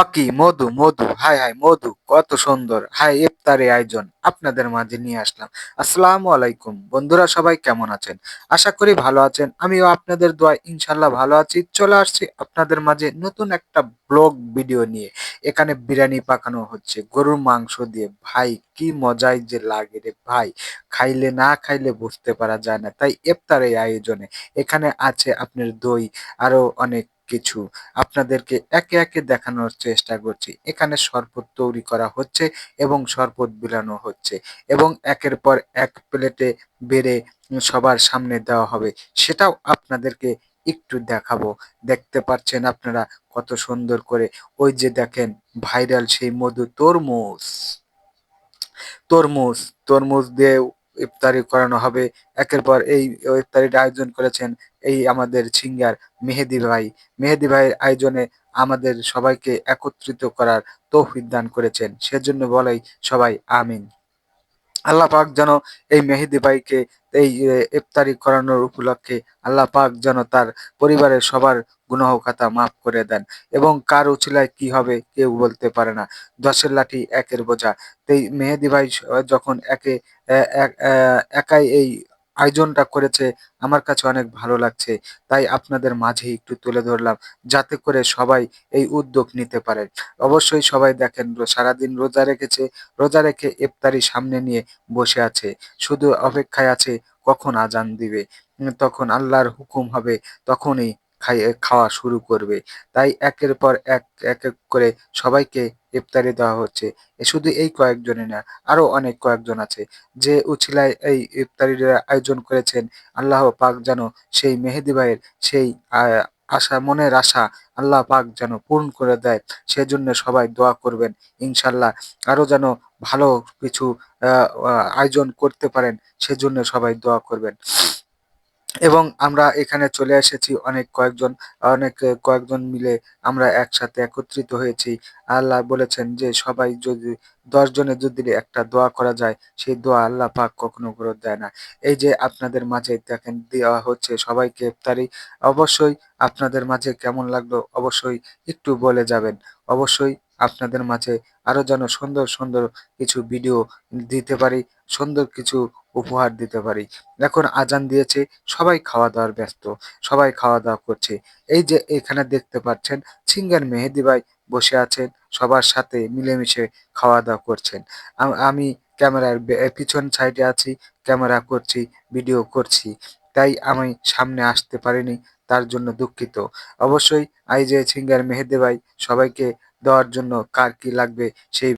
অকি মধু মধু high high মধু কত সুন্দর high ইফতারি আয়োজন আপনাদের মাঝে নিয়ে আসলাম। আসসালামু আলাইকুম বন্ধুরা, সবাই কেমন আছেন? আশা করি ভালো আছেন। আমিও আপনাদের দোয়ায় ইনশাল্লাহ ভালো আছি। চলে আসছি আপনাদের মাঝে নতুন একটা ব্লগ ভিডিও নিয়ে। এখানে বিরিয়ানি পাকানো হচ্ছে গরুর মাংস দিয়ে। ভাই কি মজাই যে লাগে রে ভাই, খাইলে না খাইলে বুঝতে পারা যায় না। তাই ইফতার এই আয়োজনে এখানে আছে আপনার দই, আরো অনেক কিছু আপনাদেরকে একে একে দেখানোর চেষ্টা করছি। এখানে শরবত তৈরি করা হচ্ছে এবং শরবত বিলানো হচ্ছে এবং একের পর এক প্লেটে বেড়ে সবার সামনে দেওয়া হবে, সেটাও আপনাদেরকে একটু দেখাবো। দেখতে পাচ্ছেন আপনারা কত সুন্দর করে। ওই যে দেখেন ভাইরাল সেই মধু তরমুজ, তরমুজ তরমুজ দিয়ে ইফতারি করানো হবে। একের পর এই ইফতারির আয়োজন করেছেন এই আমাদের সিঙ্গার মেহেদী ভাই। মেহেদী ভাইয়ের আয়োজনে আমাদের সবাইকে একত্রিত করার তৌফিক দান করেছেন, সেজন্য বলাই সবাই আমিন। আল্লাহ পাক যেন এই মেহেদী ভাইকে এই ইফতারি করানোর উপলক্ষে আল্লাহ পাক যেন তার পরিবারের সবার গুনাহ খাতা মাফ করে দেন। এবং কার উছিলায় কি হবে কেউ বলতে পারে না। ১০ লাঠি একের বোঝা। তো এই মেহেদী ভাই যখন একাই এই আয়োজনটা করেছে, আমার কাছে অনেক ভালো লাগছে। তাই আপনাদের মাঝে একটু তুলে ধরলাম, যাতে করে সবাই এই উদ্যোগ নিতে পারে। অবশ্যই সবাই দেখেন সারাদিন রোজা রেখেছে, রোজা রেখে ইফতারি সামনে নিয়ে বসে আছে। শুধু অপেক্ষায় আছে কখন আজান দিবে। তখন আল্লাহর হুকুম হবে, তখনই খাওয়া শুরু করবে। তাই একের পর এক করে সবাইকে ইফতারি দেওয়া হচ্ছে। শুধু এই কয়েকজনই না, আরো অনেক কয়েকজন আছে যে উছিলায় এই ইফতারির আয়োজন করেছেন। আল্লাহ পাক যেন সেই মেহেদী ভাইয়ের সেই আ আশা, মনের আশা আল্লাহ পাক যেন পূরণ করে দেয়। সেজন্য সবাই দোয়া করবেন ইনশাল্লাহ। আরো যেন ভালো কিছু আ আ আয়োজন করতে পারেন, সেজন্য সবাই দোয়া করবেন। এবং আমরা এখানে চলে এসেছি কয়েকজন মিলে আমরা একসাথে একত্রিত হয়েছি। আল্লাহ বলেছেন যে সবাই যদি ১০ জনের যদি একটা দোয়া করা যায়, সেই দোয়া আল্লাহ পাক কখনো ফেরত দেয় না। এই যে আপনাদের মাঝে দেখেন দেওয়া হচ্ছে সবাইকে ইফতারি। অবশ্যই আপনাদের মাঝে কেমন লাগলো অবশ্যই একটু বলে যাবেন। অবশ্যই আপনাদের মাঝে আরো যেন সুন্দর সুন্দর কিছু ভিডিও দিতে পারি, সুন্দর কিছু উপহার দিতে পারি। এখন আজান দিয়েছে, সবাই খাওয়া-দাওয়ার ব্যস্ত। সবাই খাওয়া-দাওয়া করছে। এই যে এখানে দেখতে পাচ্ছেন সিঙ্গার মেহেদী ভাই বসে আছেন, সবার সাথে মিলেমিশে খাওয়া-দাওয়া করছেন। আমি ক্যামেরার পিছন সাইডে আছি, ক্যামেরা করছি, ভিডিও করছি। তাই আমি সামনে আসতে পারিনি, তার জন্য দুঃখিত। অবশ্যই এই যে সিঙ্গার মেহেদী ভাই সবাইকে দেওয়ার জন্য কার কি লাগবে সেই